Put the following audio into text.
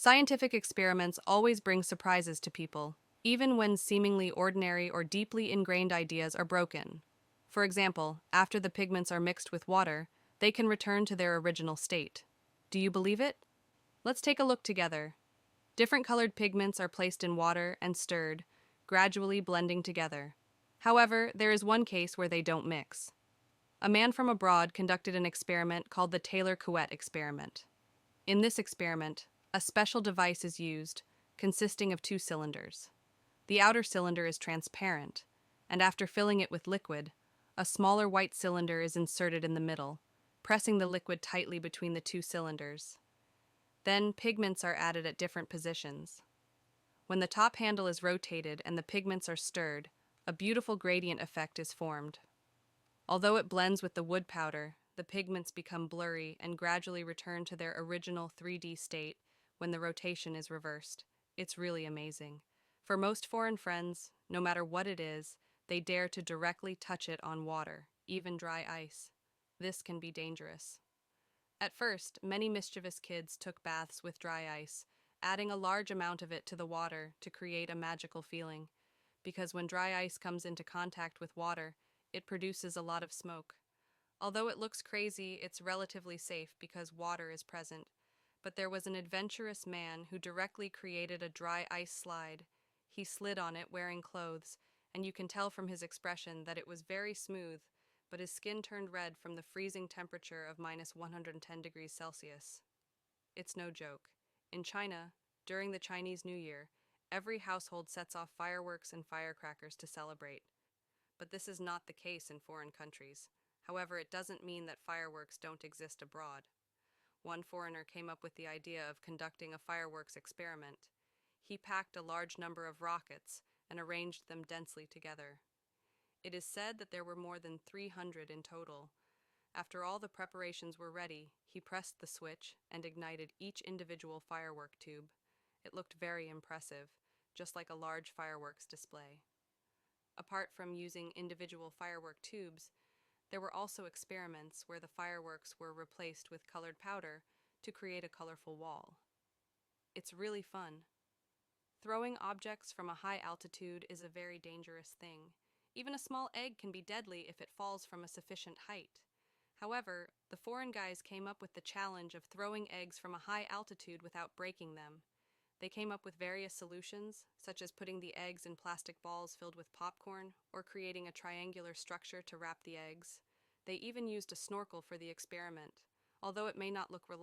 Scientific experiments always bring surprises to people, even when seemingly ordinary or deeply ingrained ideas are broken. For example, after the pigments are mixed with water, they can return to their original state. Do you believe it? Let's take a look together. Different colored pigments are placed in water and stirred, gradually blending together. However, there is one case where they don't mix. A man from abroad conducted an experiment called the Taylor-Couette experiment. In this experiment, a special device is used, consisting of two cylinders. The outer cylinder is transparent, and after filling it with liquid, a smaller white cylinder is inserted in the middle, pressing the liquid tightly between the two cylinders. Then pigments are added at different positions. When the top handle is rotated and the pigments are stirred, a beautiful gradient effect is formed. Although it blends with the wood powder, the pigments become blurry and gradually return to their original 3D state when the rotation is reversed. It's really amazing. For most foreign friends, no matter what it is, they dare to directly touch it on water, even dry ice. This can be dangerous. At first, many mischievous kids took baths with dry ice, adding a large amount of it to the water to create a magical feeling. Because when dry ice comes into contact with water, it produces a lot of smoke. Although it looks crazy, it's relatively safe because water is present. But there was an adventurous man who directly created a dry ice slide. He slid on it wearing clothes, and you can tell from his expression that it was very smooth, but his skin turned red from the freezing temperature of minus 110 degrees Celsius. It's no joke. In China, during the Chinese New Year, every household sets off fireworks and firecrackers to celebrate. But this is not the case in foreign countries. However, it doesn't mean that fireworks don't exist abroad. One foreigner came up with the idea of conducting a fireworks experiment. He packed a large number of rockets and arranged them densely together. It is said that there were more than 300 in total. After all the preparations were ready, he pressed the switch and ignited each individual firework tube. It looked very impressive, just like a large fireworks display. Apart from using individual firework tubes, there were also experiments where the fireworks were replaced with colored powder to create a colorful wall. It's really fun. Throwing objects from a high altitude is a very dangerous thing. Even a small egg can be deadly if it falls from a sufficient height. However, the foreign guys came up with the challenge of throwing eggs from a high altitude without breaking them. They came up with various solutions, such as putting the eggs in plastic balls filled with popcorn or creating a triangular structure to wrap the eggs. They even used a snorkel for the experiment. Although it may not look reliable,